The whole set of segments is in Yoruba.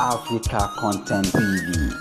Africa Content TV.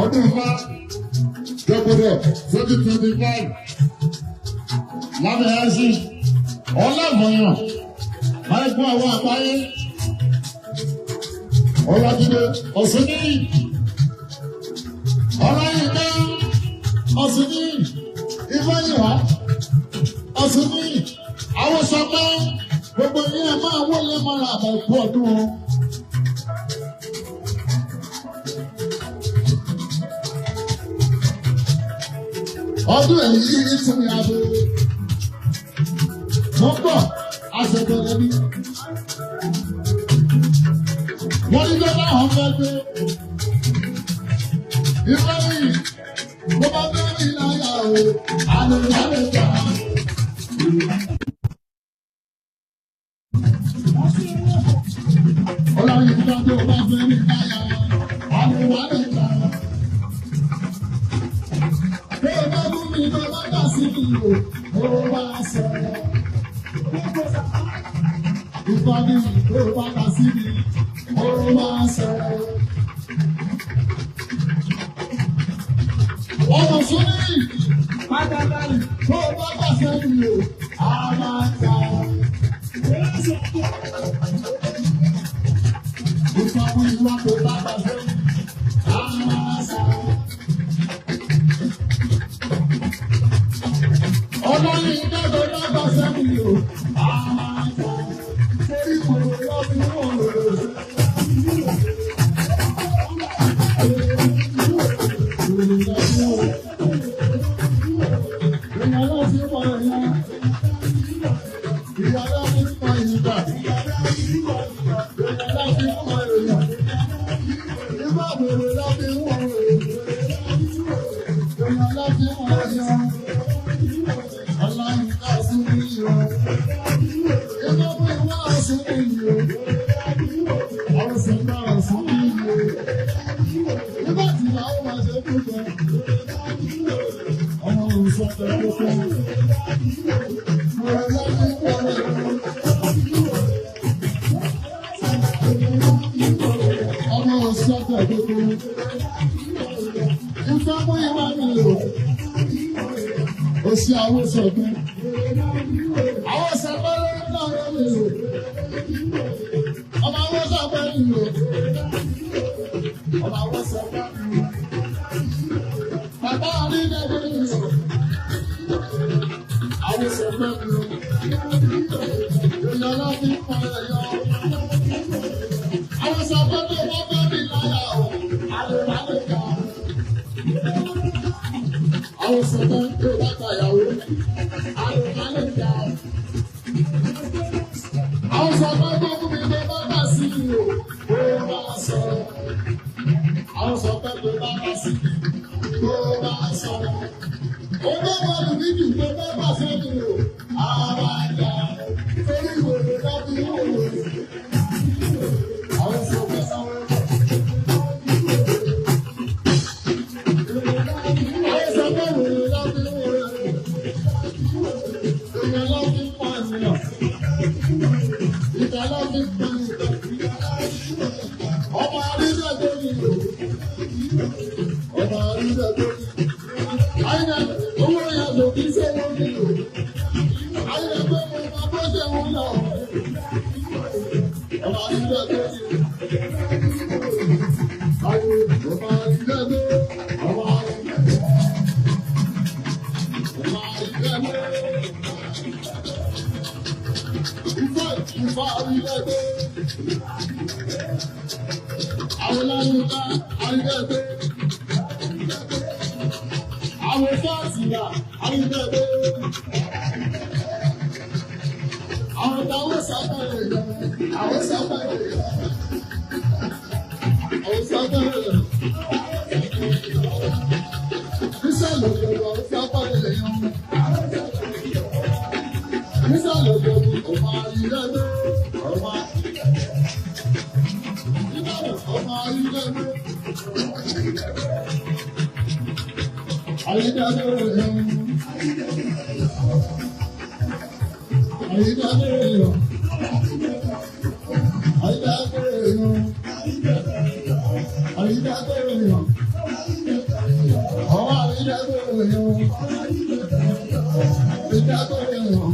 Ọdún fa Jọ́gbọ́dọ̀ 2025 lábẹ́ ẹ̀sìn ọlọ́mọyàn Ẹ̀gbọ́n àwọn àgbáyé. Ọlájídé Ọ̀ṣunní. Ọláyínká Ọ̀ṣunní. Ifáyìnwá Ọ̀ṣunní. Àwọn sọpẹ́ gbogbo yín ẹ̀ máa wọlé mọ́ra àbẹ̀kú ọdún o. Ọdún èyí tún ní abẹ́. Mo gbọ́ àṣẹbẹ̀rẹ̀ mi. Wọ́n ní lọ́dọ̀ àwọn fẹ́ gbé. Ìfẹ́ mi, mo bá fẹ́ mi láyà o. Àlọ́ ìyáwó gbà. Ọlọ́run ìfúnná tó bá fẹ́ mi láyà o. Àlọ́ ìyáwó gbà. Bẹ́ẹ̀ bá mú mi lọ bá dà sí mi o. Ó wá sọ̀rọ̀. Ìfọ̀dí tó bá dà sí mi. Ó wá sọ̀rọ̀. Ọmọ Ṣunní, Pátákárì, tó bá bá sẹ́yìn o, a máa ta. Ìfọ̀dí ìwà tó bá bá sẹ́yìn, a máa sa. Ọlọ́yin ìdájọ́ bá bá sẹ́yìn o, a máa ta. Torí mo lọ bí wọ́n lò lò sí. Oṣù àwọn sọ̀gbẹ́. Àwọn sọ̀gbẹ́ ló ń náà yọ mí o. Ọmọ àwọn sọ̀gbẹ́ mi o. Ọmọ àwọn sọ̀gbẹ́ mi o. Bàbá mi lẹ́gbẹ́ mi o. Àwọn sọ̀gbẹ́ mi o. Ìyọ̀lá mi pa ẹ̀yọ. Àwọn sọ̀gbẹ́ tó bá bá mi láyà o. Àlùbá lè ga. Àwọn sọ̀gbẹ́ tó bá tàyàwó. Àlùbá lè ga. Àwọn sọ̀gbẹ́ tó fún mi tó bá bá sí mi o. Ó máa sọ̀rọ̀. Àwọn sọ̀gbẹ́ tó bá bá sí mi. Ó máa sọ̀rọ̀. Ó bá wà lùmí jù tó bá bá sí mi o. Àwọn àjà torí ìwòrò lábí ìwòrò. Àwọn sọ̀gbẹ́ sáwọn. Ọmọ àrídà tó ní ìlú. Ọmọ àrídà tó ní ìlú. Àyìnà owó ìyàtọ̀ kìí ṣe wọ́n ní ìlú. Àyìnà pé mo máa bọ́ ṣe wọ́n náà. Ọmọ àrídà tó ní ìlú. Ọmọ àrídà tó ọmọ àrídà tó. Ọmọ àrídà tó. Ìfọ̀ àrídà tó. Àwọn láyínká àrídẹ́gbẹ́. Àwọn fáàtìlà àrídẹ́gbẹ́. Àwọn táwọn sábà rẹ̀ yọ. Àwọn sábà rẹ̀ yọ. Àwọn sábà rẹ̀ yọ. Nísàlẹ̀ òjòjò àwọn sábà rẹ̀ yọ. Nísàlẹ̀ òjòjò ọmọ àrídẹ́gbẹ́. Ọmọ àrídẹ́gbẹ́. Àrídẹ́gbẹ́ rẹ̀ yọ. Àrídẹ́gbẹ́ rẹ̀ yọ. Àrídẹ́gbẹ́ rẹ̀ yọ. Àrídẹ́gbẹ́ rẹ̀ yọ. Ọmọ àrídẹ́gbẹ́ rẹ̀ yọ. Àrídẹ́gbẹ́ rẹ̀ yọ.